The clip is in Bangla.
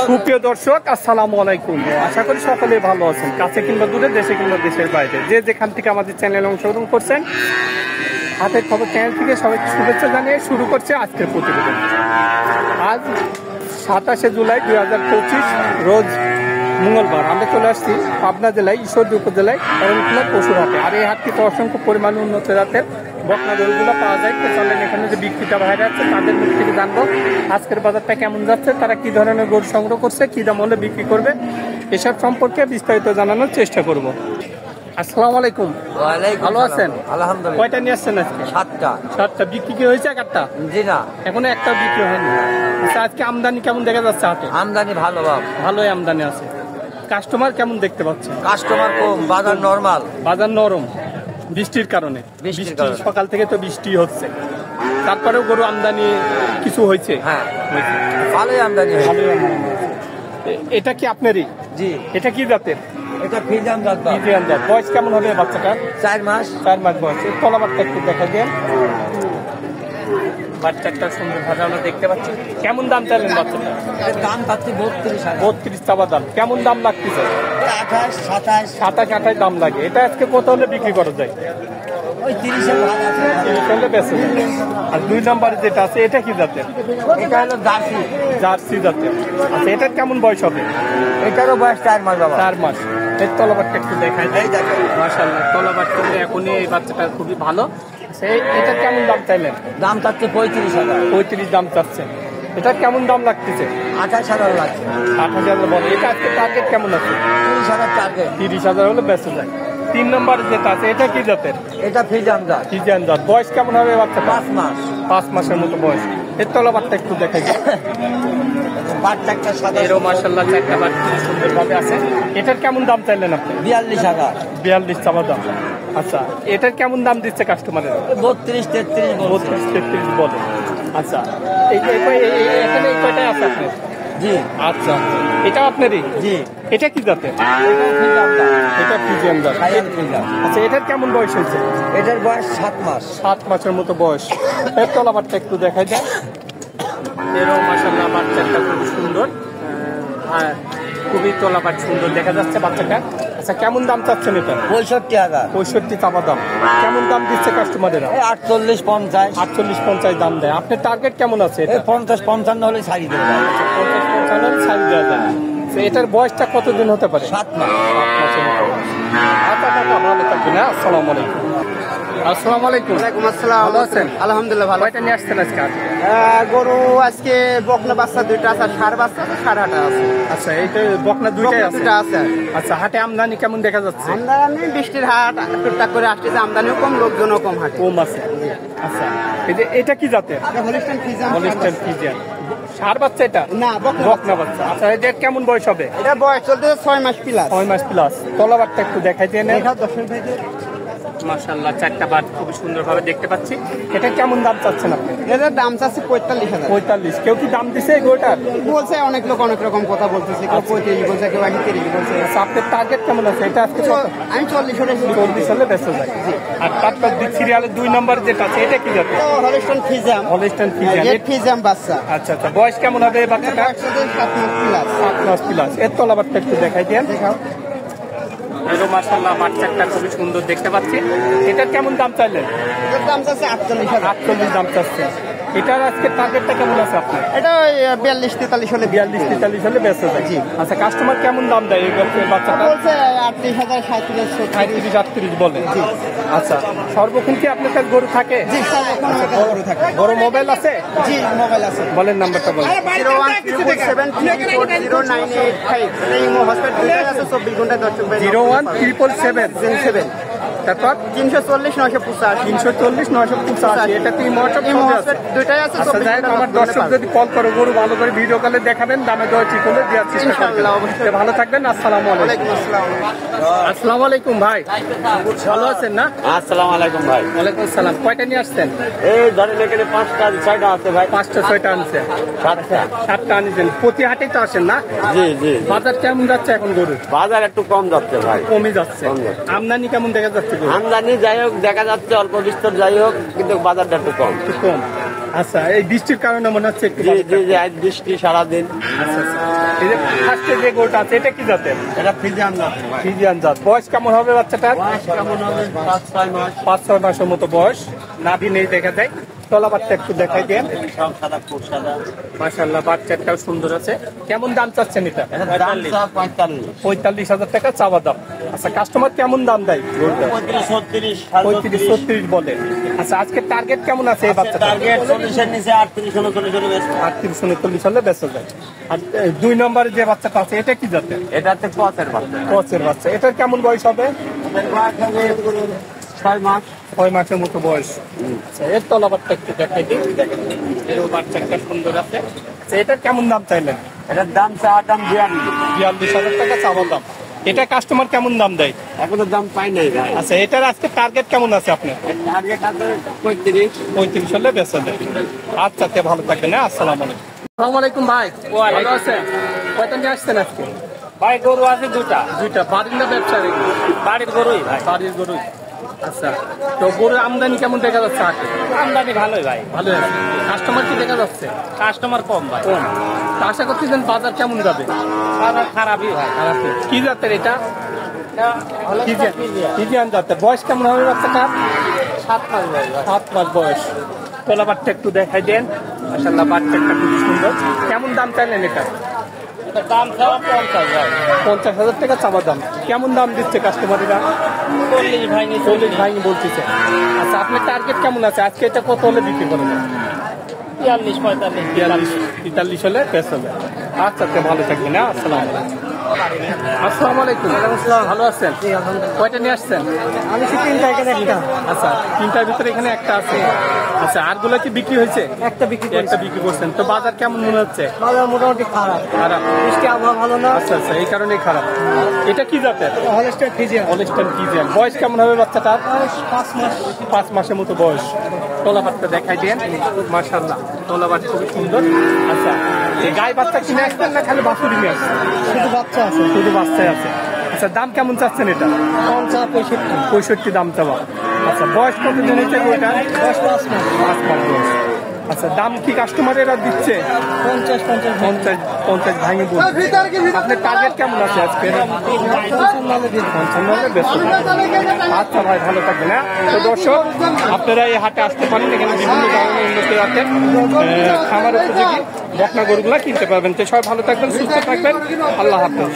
সুপ্রিয় দর্শক, আসসালামু আলাইকুম। আশা করি সকলে ভালো আছেন, কাছে কিংবা দূরে, দেশে কিংবা দেশের বাইরে, যে যেখান থেকে আমাদের চ্যানেলে অংশগ্রহণ করছেন। হাতের খবর চ্যানেল থেকে সবাইকে শুভেচ্ছা জানিয়ে শুরু করছে আজকের প্রতিবেদন। আজ 27শে জুলাই 2025 রোজ মঙ্গলবার। আমরা চলে আসছি পাবনা জেলায় ঈশ্বরদী উপজেলায় করণখোলা পশুর হাটে। আর এই হাটটিতে অসংখ্য পরিমাণে উন্নত জাতের বকনা গরুগুলো পাওয়া যায়। তো চলেন এখানে যে বিক্রেতা ভাইরা আছে তাদের মুখ থেকে জানবো আজকের বাজারটা কেমন যাচ্ছে, তারা কি ধরনের গরু সংগ্রহ করছে, কি দাম হলে বিক্রি করবে, এসব সম্পর্কে বিস্তারিত জানানোর চেষ্টা করব। আসসালামু আলাইকুম। ভালো আছেন? আলহামদুলিল্লাহ। কয়টা নিয়ে আসছেন আজকে? 7টা। বিক্রি কি হয়েছে? একটা? জি না, এখনো একটা বিক্রি হয়নি। আচ্ছা, আজকে আমদানি কেমন দেখা যাচ্ছে হাটে? আমদানি ভালো বাপ, ভালোই আমদানি আছে। কাস্টমার কেমন দেখতে পাচ্ছেন? কাস্টমার কম, বাজার নরমাল। বাজার নরম বৃষ্টির কারণে। বৃষ্টির কারণে। সকাল থেকে তো বৃষ্টি হচ্ছে, তারপরেও গরু আমদানি কিছু হয়েছে। হ্যাঁ, হয়েছে। ভালোই আমদানি হয়েছে। ভালোই আমদানি হয়েছে। এটা কি আপনারই? জি। এটা কি জাতের? এটা ফিজাম জাত বাপ। ফ্রিজিয়ান জাত। বয়স কেমন হবে বাচ্চাটার? 4 মাস। 4 মাস বয়স। এর তলাবারটা একটু দেখা দেন। বাচ্চাটা সুন্দর ভাবে আমরা দেখতে পাচ্ছি। কেমন দাম চাইলেন বাচ্চাটা? এর দাম পাচ্ছি 32,000। 32 চাওয়া দাম। কেমন দাম লাগতেছে? 28, 27, 27-28 দাম লাগে। এটা আজকে কত হলে বিক্রি করা যায়? ওই 30 এর ভাগ আছে। হলে বেশি। আর 2 নম্বরে যেটা আছে এটা কি জাতের? এটা হলো জার্সি। জার্সি জাতের। আচ্ছা, এটার কেমন বয়স হবে? এটারও বয়স 4 মাস বাবা। 4 মাস। এর তলাবারটা একটু দেখাই যায়। এই দেখেন। মাশাআল্লাহ, তলাবার করলে এখনই এই বাচ্চাটা খুবই ভালো। এটা কেমন দাম চাইলেন? দাম চাচ্ছে 35,000। 35 দাম চাচ্ছেন। এটা কেমন দাম লাগতেছে? 28,000 লাগছে। 8,000 বলে। এটা আজকে টার্গেট কেমন আছে? 30,000 টার্গেট। 30,000 হলে বেঁচে যায়। 3 নম্বরে যেটা আছে এটা কি জাতের? এটা ফিজাম জাত। ফ্রিজিয়ান জাত। বয়স কেমন হবে বাচ্চা? 5 মাস। 5 মাসের মতো বয়স। এর তলাবারটা একটু দেখাই যায়। বাটটা একটা সাদা। এরও মাশাআল্লাহ চারটা বাট সুন্দরভাবে আছে। এটার কেমন দাম চাইলেন আপনি? 42,000। 42 চাওয়া দাম। আচ্ছা, এটার কেমন দাম দিচ্ছে কাস্টমারের? 32, 33 বলছে। 32-33 বলে। আচ্ছা, এখানে এই কয়টাই আছে আপনার? জি। আচ্ছা, এটা আপনারই? জি। এটা কি জাতে? এটাও ফিজাম জাত। এটা ফ্রিজিয়ান জাত। সায়ান ফিজাম। আচ্ছা, এটার কেমন বয়স হয়েছে? এটার বয়স 7 মাস। 7 মাসের মতো বয়স। এর তলাবারটা একটু দেখাই যায়। এরও মাশাআল্লাহ বাচ্চাটা খুব সুন্দর। হ্যাঁ, খুবই তলাবাট সুন্দর দেখা যাচ্ছে বাচ্চাটা। আচ্ছা, কেমন দাম চাচ্ছেন এটা? 65,000। 65 চাপা দাম। কেমন দাম দিচ্ছে কাস্টমারেরা? 48, 50। 48-50 দাম দেয়। আপনার টার্গেট কেমন আছে? এই 50, 55 হলে ছাড়ি দেবে। 50-55 ছাড় দেওয়া যায়। তো এটার বয়সটা কতদিন হতে পারে? 7 মাস। 7 মাসের মতো বয়স। আচ্ছা, ভালো থাকবেন। হ্যাঁ, আসসালামু আলাইকুম। আসসালামু আলাইকুম। ওয়ালাইকুম আসসালাম। ভালো আছেন? আলহামদুলিল্লাহ ভালো। কয়টা নিয়ে আসছেন আজকে? গরু আজকে বকনা বাচ্চা 2টা আছে, আর ষাঁড় বাচ্চা আছে, ষাঁড় হাটা আছে। আচ্ছা, এইটা বকনা দুইটাই বকনা আছে। 2টা আছে। আচ্ছা, হাটে আমদানি কেমন দেখা যাচ্ছে? আমদানি বৃষ্টির হাট টুকটাক করে আসতেছে, আমদানিও কম, লোকজনও কম হাটে। কম আছে। আচ্ছা, এই যে এটা কি জাতের? Holstein Friesian. Holstein Friesian. ষাঁড় বাচ্চা এটা? না, বকনা বকনা বাচ্চা। আচ্ছা, এটা কেমন বয়স হবে? এটা বয়স চলতেছে 6 মাস প্লাস। 6 মাস প্লাস। তলাবারটা একটু দেখাই দিয়ে নেন। এটা 10 ভাইদের। মাশাআল্লাহ, 4টা বাট খুব সুন্দরভাবে দেখতে পাচ্ছি। এটা কেমন দাম চাচ্ছেন আপনি? এটার দাম চাচ্ছে 45,000। 45। কেউ কি দাম দিছে এই গরুটার? বলছে অনেক লোক অনেক রকম কথা বলতেছে, কেউ 35 বলছে, কেউ 38 বলছে। আচ্ছা, আপনার টার্গেট কেমন আছে? এটা আজকে কত? আমি 40 হলে 40 হলে বেঁচে যায়। আর তারপর সিরিয়ালের 2 নম্বর যেটা আছে এটা কি জাতের? Holstein Friesian. Holstein Friesian. Red Friesian বাচ্চা। আচ্ছা আচ্ছা, বয়স কেমন হবে এই বাচ্চাটা? বয়স চলতেছে 7 মাস প্লাস। 7 মাস প্লাস। এর তলাবারটা একটু দেখাই দেন। দেখাও। এরও মাশাআল্লাহ বাচ্চাটা খুবই সুন্দর দেখতে পাচ্ছি। এটার কেমন দাম চাইলেন? এটার দাম চাচ্ছে 48,000। 48 দাম চাচ্ছে। এটার আজকে টার্গেটটা কেমন আছে আপনার? এটা ওই 42-43 হলে 42-43 হলে বেঁচে যায়। জি। আচ্ছা, কাস্টমার কেমন দাম দেয় এই বাচ্চাটা? বলছে 38,000, 37,000, 38 বলে। আচ্ছা, সর্বক্ষণ কি আপনার কাছে গরু থাকে? জি স্যার, এখন আমার কাছে গরু থাকে। বড় মোবাইল আছে? জি, মোবাইল আছে। বলেন নাম্বারটা বলেন। 017740985। এই হসপিটাল দুটাই আছে, 24 ঘন্টায় দর্শক ভাই। 01777। তারপর 340-985। 340-985। এটা কি হোয়াটসঅ্যাপ এই আছে? হসপিটাল দুটাই আছে, আচ্ছা, 24 যাই হোক, ঘন্টা আমার দর্শক যদি কল করে গরু ভালো করে ভিডিও কলে দেখাবেন, দামে দেওয়া ঠিক হলে দেওয়ার চেষ্টা করবেন। ইনশাআল্লাহ, অবশ্যই। ভালো থাকবেন। আসসালামু আলাইকুম। ওয়ালাইকুম আসসালাম। আসসালামু আলাইকুম ভাই, ভালো আছেন না? আসসালামু আলাইকুম ভাই। ওয়ালাইকুম আসসালাম। কয়টা নিয়ে আসছেন? এই ধরেন এখানে 5টা 6টা আছে ভাই। 5টা-6টা আনছে। 7টা। 7টা আনছেন। প্রতি হাটেই তো আসেন না? জি জি। বাজার কেমন যাচ্ছে এখন গরু? বাজার একটু কম যাচ্ছে ভাই। কমে যাচ্ছে। কম যাচ্ছে। আমদানি কেমন দেখা যাচ্ছে গরু? আমদানি যাই হোক দেখা যাচ্ছে অল্প বিস্তর, যাই হোক কিন্তু বাজারটা একটু কম। একটু কম। আচ্ছা, এই বৃষ্টির কারণে মনে হচ্ছে একটু জি ভালো জি থাকবে। জি, আজ বৃষ্টি সারাদিন। আচ্ছা আচ্ছা। এই যে ফার্স্টে যে গরুটা আছে এটা কি জাতের? এটা ফিজিয়ান জাত ভাই। ফ্রিজিয়ান জাত। বয়স কেমন হবে বাচ্চাটার? বয়স কেমন হবে? 5-6 মাস। 5-6 মাসের মতো বয়স। নাভি নেই দেখা যায়। তলা বাচ্চা একটু দেখাই দেন। সব সাদা, খুব সাদা। মাশাআল্লাহ, বাচ্চাটাও সুন্দর আছে। কেমন দাম চাচ্ছেন এটা? এটা দাম চা 45। 45,000 টাকা চাওয়া দাম। আচ্ছা, কাস্টমার কেমন দাম দেয় গরুটা? 35-36, 35-36 বলে। আচ্ছা, আজকে টার্গেট কেমন আছে এই বাচ্চাটা? টার্গেট 40 এর নিচে 38-39 হলে বেশ। 38-39 হলে বেঁচে যায়। আর 2 নম্বরে যে বাচ্চাটা আছে এটা কি জাতের? এটাতে পথের বাচ্চা। কচের বাচ্চা। এটার কেমন বয়স হবে? এদের বয়স হবে 6 মাস। 6 মাসের মতো বয়স। আচ্ছা, এর তলাবারটা একটু দেখাই দিই। এরও বাচ্চাটা সুন্দর আছে। আচ্ছা, এটার কেমন দাম চাইলেন? এটার দাম চা দাম 42। 42,000 টাকা চাওয়া দাম। এটা কাস্টমার কেমন দাম দেয়? এখনো দাম পাই নাই ভাই। আচ্ছা, এটার আজকে টার্গেট কেমন আছে আপনার? টার্গেট আছে 35। 35 হলে বেচা যায়। আচ্ছা, তে ভালো থাকবেন। হ্যাঁ, আসসালামু আলাইকুম। আসসালামু আলাইকুম ভাই। ভালো আছেন? কয়টা নিয়ে আসছেন আজকে? ভাই গরু আছে দুটা। দুইটা। বাড়ির না ব্যবসা? বাড়ির গরুই ভাই। বাড়ির গরুই। আচ্ছা, তো গরুর আমদানি কেমন দেখা যাচ্ছে হাটে? আমদানি ভালোই ভাই। ভালো আছে। কাস্টমার কি দেখা যাচ্ছে? কাস্টমার কম ভাই। কম। তা আশা করতেছেন বাজার কেমন যাবে? বাজার খারাপই ভাই। খারাপ। কি জাতের এটা? ফ্রিজিয়ান জাতের। বয়স কেমন হবে বাচ্চাটা? 7 মাস ভাই। 7 মাস বয়স। তোলা বাচ্চা একটু দেখাই দেন। মাশাআল্লাহ, বাচ্চাটা খুব সুন্দর। কেমন দাম চাইলেন এটা? এটার দাম চাওয়া 50 ভাই। 50,000 টাকা চাওয়া দাম। কেমন দাম দিচ্ছে কাস্টমাররা? 40 ভাই নিচে। 40 ভাই বলতেছে। আচ্ছা, আপনার টার্গেট কেমন আছে? আজকে এটা কত হলে বিক্রি করবেন? 43-45। 43 হলে বেশ হবে। আচ্ছা, তে ভালো থাকবেন। হ্যাঁ, আসসালামু আলাইকুম। আসসালামু আলাইকুম। ভালো আছেন? কয়টা নিয়ে আসছেন? আমি 3টা এখানে একটা আচ্ছা, 3টার ভিতরে এখানে একটা আছে। আচ্ছা, আরগুলো কি বিক্রি হয়েছে? একটা বিক্রি একটা বিক্রি করছেন। তো বাজার কেমন মনে হচ্ছে? বাজার মোটামুটি খারাপ। খারাপ। বৃষ্টি আবহাওয়া ভালো না। আচ্ছা আচ্ছা, এই কারণেই খারাপ। এটা কি জাতের? Holstein Friesian. Holstein Friesian. বয়স কেমন হবে বাচ্চাটার? 5 মাস। 5 মাসের মতো বয়স। তোলাবাটটা দেখাই দেন। মাশাআল্লাহ, তোলাবাট খুবই সুন্দর। আচ্ছা, এই গাই বাচ্চা কিনে আসছেন না খালি বাছুরি নিয়ে আসছেন? শুধু বাচ্চা আছে। শুধু বাচ্চাই আছে। আচ্ছা, দাম কেমন চাচ্ছেন এটা? 65 দাম চাওয়া। আচ্ছা, বয়স কত দিন হয়েছে ওইটা? 5 মাস। 5 মাস বয়স। আচ্ছা, দাম কি কাস্টমারেরা দিচ্ছে? 50 ভাঙে বলছে। আপনার টার্গেট কেমন আছে আজকে? 55 হলে বেশ। আচ্ছা ভাই, ভালো থাকবেন। হ্যাঁ, তো দর্শক, আপনারা এই হাটে আসতে পারেন। এখানে বিভিন্ন ধরনের উন্নত জাতের খামার উপযোগী বকনা গরুগুলা কিনতে পারবেন। তো সবাই ভালো থাকবেন, সুস্থ থাকবেন। আল্লাহ হাফেজ।